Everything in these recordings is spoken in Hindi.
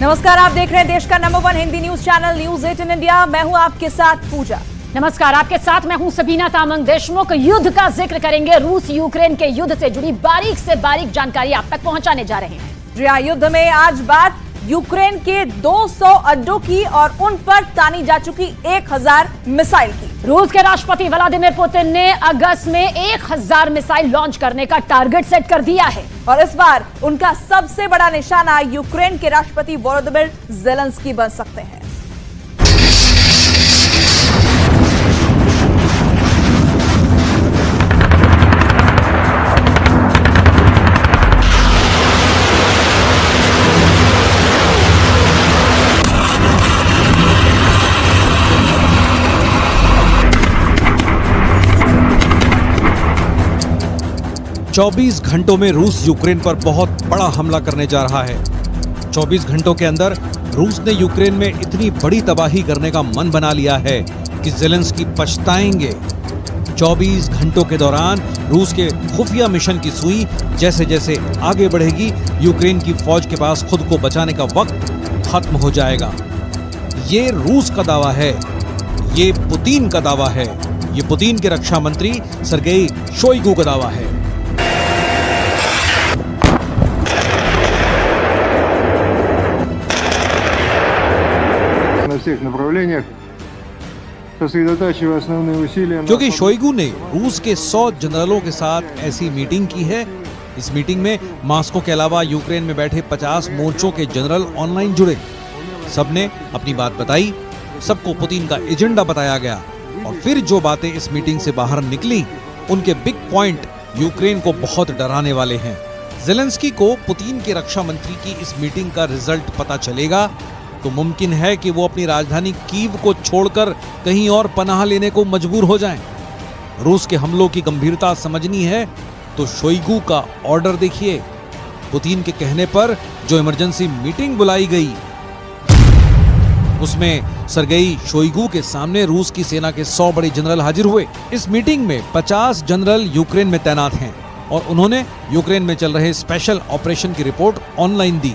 नमस्कार, आप देख रहे हैं देश का number 1 Hindi news channel news 18 India. मैं हूं आपके साथ पूजा। नमस्कार, आपके साथ मैं हूं सबीना तामंग। देशमुख युद्ध का जिक्र करेंगे। रूस यूक्रेन के युद्ध से जुड़ी बारीक से बारीक जानकारी आप तक पहुंचाने जा रहे हैं। जी हां, युद्ध में आज बात यूक्रेन के 200 अड्डों की और उन पर तानी जा चुकी 1000 मिसाइल की। रूस के राष्ट्रपति व्लादिमीर पुतिन ने अगस्त में 1000 मिसाइल लॉन्च करने का टारगेट सेट कर दिया है और इस बार उनका सबसे बड़ा निशाना यूक्रेन के राष्ट्रपति वोलोदिमीर ज़ेलेंस्की बन सकते हैं। चौबीस घंटों में रूस यूक्रेन पर बहुत बड़ा हमला करने जा रहा है। 24 घंटों के अंदर रूस ने यूक्रेन में इतनी बड़ी तबाही करने का मन बना लिया है कि ज़ेलेंस्की पछताएंगे। 24 घंटों के दौरान रूस के खुफिया मिशन की सुई जैसे जैसे आगे बढ़ेगी, यूक्रेन की फौज के पास खुद को बचाने का वक्त खत्म हो जाएगा। ये रूस का दावा है, ये पुतिन का दावा है, ये पुतिन के रक्षा मंत्री सर्गेई शोइगु का दावा है। всех направлениях, сосредотачивая основные усилия। क्योंकि शोइगु ने रूस के 100 जनरलों के साथ ऐसी मीटिंग की है। इस मीटिंग में मॉस्को के अलावा यूक्रेन में बैठे 50 मोर्चों के जनरल ऑनलाइन जुड़े। सबने अपनी बात बताई, सबको पुतिन का एजेंडा बताया गया और फिर जो बातें इस मीटिंग से बाहर निकली, उनके बिग पॉइंट यूक्रेन को बहुत डराने वाले हैं। ज़ेलेंस्की को पुतिन के रक्षा मंत्री की इस मीटिंग का रिजल्ट पता चलेगा तो मुमकिन है कि वो अपनी राजधानी कीव को छोड़कर कहीं और पनाह लेने को मजबूर हो जाएं। रूस के हमलों की गंभीरता समझनी है तो शोइगु का ऑर्डर देखिए। पुतिन के कहने पर जो इमरजेंसी मीटिंग बुलाई गई, उसमें सर्गेई शोइगु के सामने रूस की सेना के 100 बड़े जनरल हाजिर हुए। इस मीटिंग में 50 जनरल यूक्रेन में तैनात हैं और उन्होंने यूक्रेन में चल रहे स्पेशल ऑपरेशन की रिपोर्ट ऑनलाइन दी।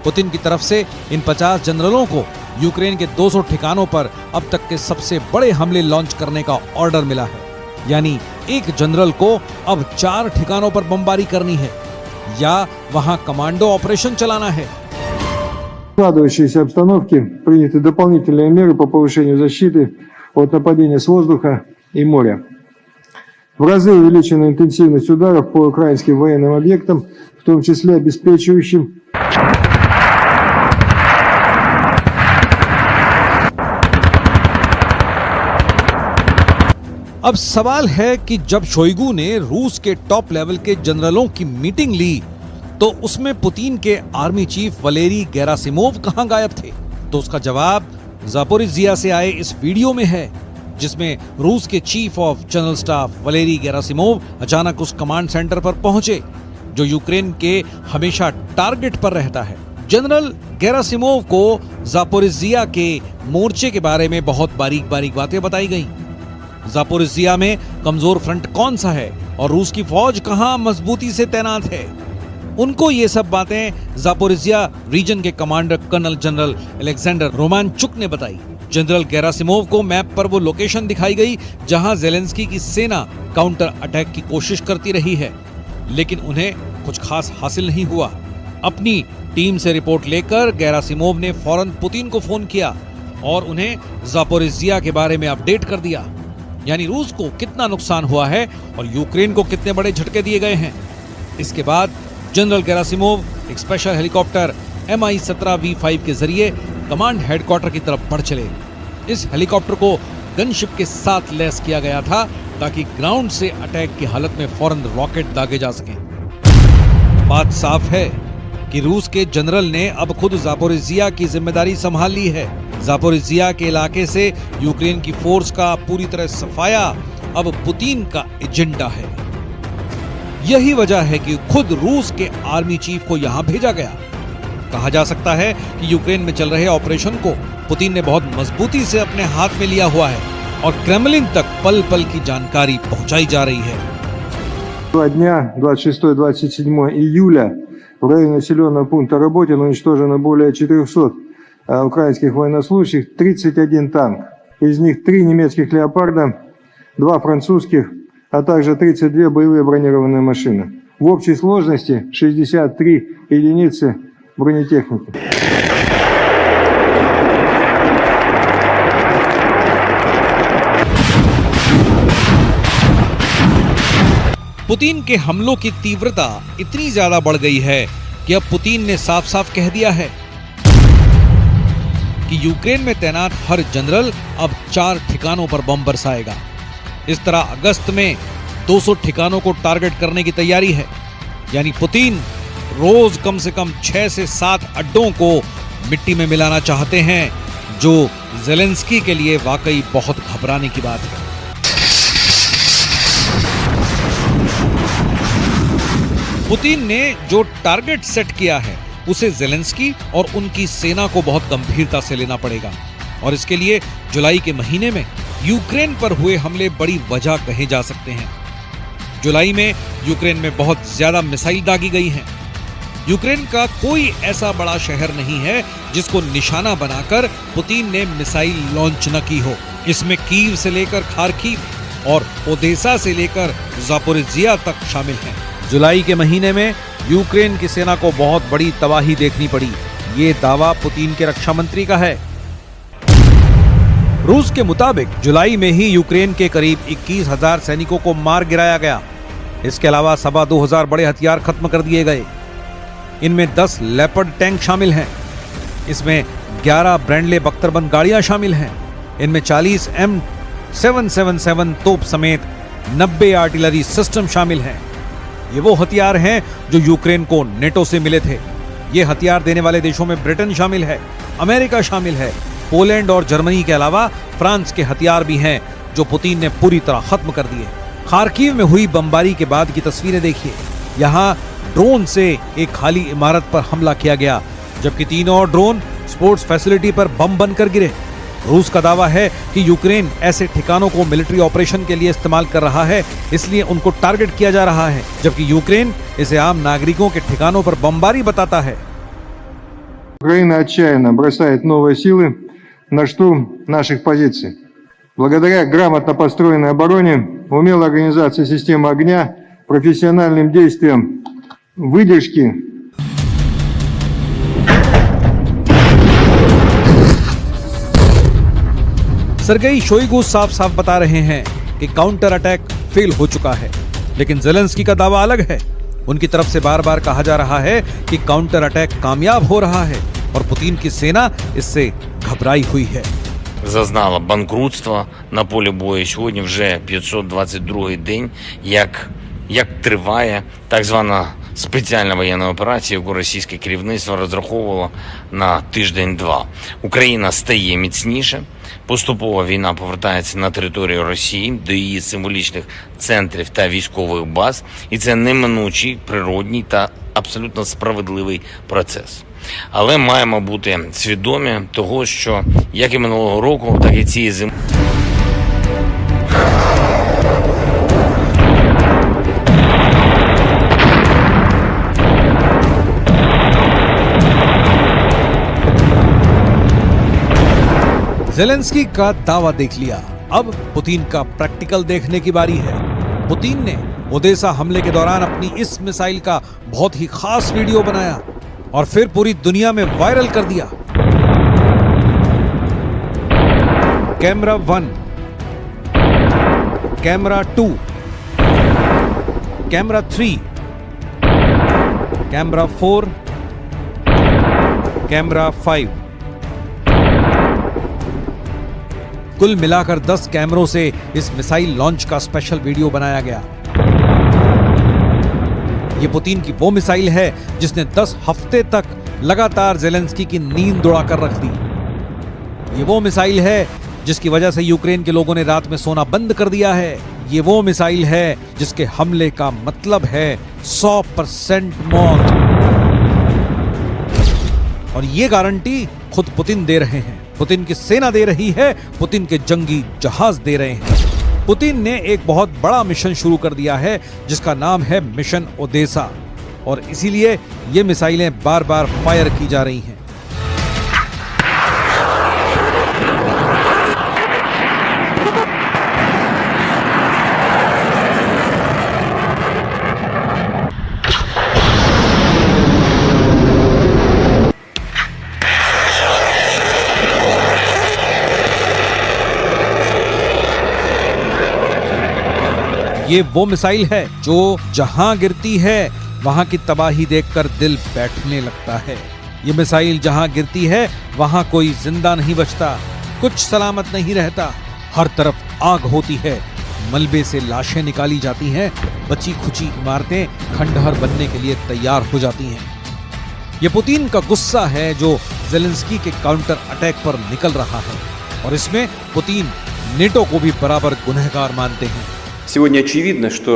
पुतिन की तरफ से इन 50 जनरलों को यूक्रेन के 200 ठिकानों पर अब तक के सबसे बड़े हमले लॉन्च करने का ऑर्डर मिला है। यानी एक जनरल को अब 4 ठिकानों पर बमबारी करनी है या वहां कमांडो ऑपरेशन चलाना है। В складывающейся обстановке приняты дополнительные меры по повышению защиты от нападения с воздуха и моря. В разы увеличена интенсивность ударов по украинским военным объектам, в том числе обеспечивающим अब सवाल है कि जब शोइगु ने रूस के टॉप लेवल के जनरलों की मीटिंग ली तो उसमें पुतिन के आर्मी चीफ वलेरी गेरासिमोव कहां गायब थे? तो उसका जवाब ज़ापोरिज़िया से आए इस वीडियो में है, जिसमें रूस के chief of general staff Valery Gerasimov अचानक उस कमांड सेंटर पर पहुंचे जो यूक्रेन के हमेशा टारगेट पर रहता है। जनरल गेरासिमोव को ज़ापोरिज़िया के मोर्चे के बारे में बहुत बारीक बारीक बातें बताई गईं। ज़ापोरिज़िया में कमजोर फ्रंट कौन सा है और रूस की फौज कहां मजबूती से तैनात है, उनको ये सब बातें ज़ापोरिज़िया रीजन के कमांडर कर्नल जनरल अलेक्जेंडर रोमानचुक ने बताई। जनरल गेरासिमोव को मैप पर वो लोकेशन दिखाई गई जहां ज़ेलेंस्की की सेना काउंटर अटैक की कोशिश करती रही है, लेकिन उन्हें कुछ खास हासिल नहीं हुआ। अपनी टीम से रिपोर्ट लेकर गेरासिमोव ने फौरन पुतिन को फोन किया और उन्हें ज़ापोरिज़िया के बारे में अपडेट कर दिया, यानी रूस को कितना नुकसान हुआ है और यूक्रेन को कितने बड़े झटके दिए गए हैं। इसके बाद जनरल गेरासिमोव एक स्पेशल हेलीकॉप्टर Mi-17V5 के जरिए कमांड हेडक्वार्टर की तरफ बढ़ चले। इस हेलीकॉप्टर को गनशिप के साथ लैस किया गया था ताकि ग्राउंड से अटैक की हालत में फौरन रॉकेट दागे जा सकें। बात साफ है कि रूस के जनरल ने अब खुद ज़ापोरिज़िया की जिम्मेदारी संभाल ली है। ज़ापोरिज़िया के इलाके से यूक्रेन की फोर्स का पूरी तरह सफाया अब पुतिन का एजेंडा है। यही वजह है कि खुद रूस के आर्मी चीफ को यहां भेजा गया। कहा जा सकता है कि यूक्रेन में चल रहे ऑपरेशन को पुतिन ने बहुत मजबूती से अपने हाथ में लिया हुआ है और क्रेमलिन तक पल पल की जानकारी पहुंचाई जा रही है। 2 дня, 26-27 июля, В районе населенного пункта Работино уничтожено более 400 украинских военнослужащих, 31 танк. Из них 3 немецких «Леопарда», 2 французских, а также 32 боевые бронированные машины. В общей сложности 63 единицы бронетехники. पुतिन के हमलों की तीव्रता इतनी ज्यादा बढ़ गई है कि अब पुतिन ने साफ साफ कह दिया है कि यूक्रेन में तैनात हर जनरल अब 4 ठिकानों पर बम बरसाएगा। इस तरह अगस्त में 200 ठिकानों को टारगेट करने की तैयारी है। यानी पुतिन रोज कम से कम 6 से 7 अड्डों को मिट्टी में मिलाना चाहते हैं, जो ज़ेलेंस्की के लिए वाकई बहुत घबराने की बात है। पुतिन ने जो टारगेट सेट किया है उसे ज़ेलेंस्की और उनकी सेना को बहुत गंभीरता से लेना पड़ेगा, और इसके लिए जुलाई के महीने में यूक्रेन पर हुए हमले बड़ी वजह कहे जा सकते हैं। जुलाई में यूक्रेन में बहुत ज्यादा मिसाइल दागी गई हैं। यूक्रेन का कोई ऐसा बड़ा शहर नहीं है जिसको निशाना बनाकर पुतिन ने मिसाइल लॉन्च न की हो। इसमें कीव से लेकर खार्किव और ओदेसा से लेकर ज़ापोरिजिया तक शामिल हैं। जुलाई के महीने में यूक्रेन की सेना को बहुत बड़ी तबाही देखनी पड़ी, ये दावा पुतिन के रक्षा मंत्री का है। रूस के मुताबिक जुलाई में ही यूक्रेन के करीब 21,000 सैनिकों को मार गिराया गया। इसके अलावा 2,500 बड़े हथियार खत्म कर दिए गए। इनमें 10 लेपर्ड टैंक शामिल हैं। इसमें 11 ब्रैंडले बख्तरबंद गाड़ियां शामिल हैं। इनमें 40 M777 तोप समेत 90 आर्टिलरी सिस्टम शामिल हैं। ये वो हथियार हैं जो यूक्रेन को नेटो से मिले थे। ये हथियार देने वाले देशों में ब्रिटेन शामिल है, अमेरिका शामिल है, पोलैंड और जर्मनी के अलावा फ्रांस के हथियार भी हैं जो पुतिन ने पूरी तरह खत्म कर दिए। खार्किव में हुई बमबारी के बाद की तस्वीरें देखिए। यहाँ ड्रोन से एक खाली इमारत पर हमला किया गया, जबकि 3 और ड्रोन स्पोर्ट्स फैसिलिटी पर बम बनकर गिरे। रूस का दावा है कि यूक्रेन ऐसे ठिकानों को मिलिट्री ऑपरेशन के लिए इस्तेमाल कर रहा है, इसलिए उनको टारगेट किया जा रहा है, जबकि यूक्रेन इसे आम नागरिकों के ठिकानों पर बमबारी बताता है। Украина отчаянно бросает новые силы на штурм наших позиций. Благодаря грамотно построенной обороне, умелой организации системы огня, профессиональным действиям, выдержке. सर्गेई शोइगु साफ साफ बता रहे हैं कि काउंटर अटैक फेल हो चुका है, लेकिन ज़ेलेंस्की का दावा अलग है। उनकी तरफ से बार बार कहा जा रहा है कि काउंटर अटैक कामयाब हो रहा है और पुतिन की सेना इससे घबराई हुई है। Зазнала банкрутства на полі бою. Сьогодні вже 522-й день, як триває так звана спеціальна воєнна операція, яку російське керівництво розраховувало на тиждень-два. Україна стає міцніше. Поступово війна повертається на територію Росії, до її символічних центрів та військових баз. І це неминучий, природній та абсолютно справедливий процес. Але маємо бути свідомі того, що як і минулого року, так і цієї зими. ज़ेलेंस्की का दावा देख लिया, अब पुतिन का प्रैक्टिकल देखने की बारी है। पुतिन ने ओदेसा हमले के दौरान अपनी इस मिसाइल का बहुत ही खास वीडियो बनाया और फिर पूरी दुनिया में वायरल कर दिया। Camera 1, camera 2, camera 3, camera 4, camera 5। कुल मिलाकर 10 कैमरों से इस मिसाइल लॉन्च का स्पेशल वीडियो बनाया गया। ये पुतिन की वो मिसाइल है जिसने 10 हफ्ते तक लगातार ज़ेलेंस्की की नींद उड़ाकर रख दी। ये वो मिसाइल है जिसकी वजह से यूक्रेन के लोगों ने रात में सोना बंद कर दिया है। ये वो मिसाइल है जिसके हमले का मतलब है 100% मौत, और ये गारंटी खुद पुतिन दे रहे हैं, पुतिन की सेना दे रही है, पुतिन के जंगी जहाज दे रहे हैं। पुतिन ने एक बहुत बड़ा मिशन शुरू कर दिया है जिसका नाम है मिशन ओदेसा। और इसीलिए ये मिसाइलें बार बार फायर की जा रही हैं। ये वो मिसाइल है जो जहां गिरती है वहां की तबाही देखकर दिल बैठने लगता है। ये मिसाइल जहां गिरती है वहां कोई जिंदा नहीं बचता, कुछ सलामत नहीं रहता। हर तरफ आग होती है, मलबे से लाशें निकाली जाती हैं, बची खुची इमारतें खंडहर बनने के लिए तैयार हो जाती हैं। ये पुतिन का गुस्सा है जो ज़ेलेंस्की के काउंटर अटैक पर निकल रहा है, और इसमें पुतिन नेटो को भी बराबर गुनहगार मानते हैं। Сегодня очевидно, что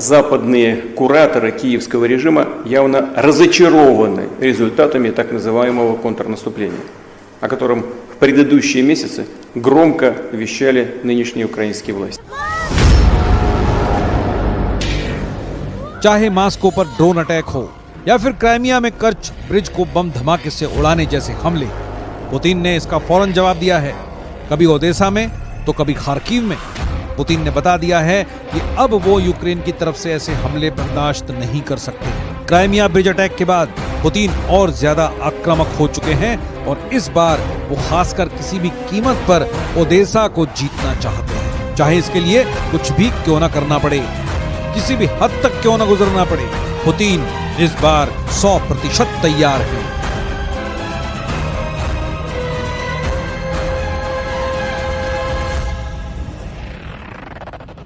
западные кураторы киевского режима явно разочарованы результатами так называемого контрнаступления, о котором в предыдущие месяцы громко вещали нынешние украинские власти. चाहे मास्को पर ड्रोन अटैक हो या फिर क्राइमिया में कर्च ब्रिज को बम धमाके से उड़ाने जैसे हमले, पुतिन ने इसका फौरन जवाब दिया है। कभी ओदेसा में तो कभी खार्किव में। पुतिन ने बता दिया है कि अब वो यूक्रेन की तरफ से ऐसे हमले बर्दाश्त नहीं कर सकते। क्राइमिया ब्रिज अटैक के बाद पुतिन और ज्यादा आक्रामक हो चुके हैं और इस बार वो खासकर किसी भी कीमत पर ओदेसा को जीतना चाहते हैं, चाहे इसके लिए कुछ भी क्यों ना करना पड़े, किसी भी हद तक क्यों ना गुजरना पड़े। पुतिन इस बार 100% तैयार है।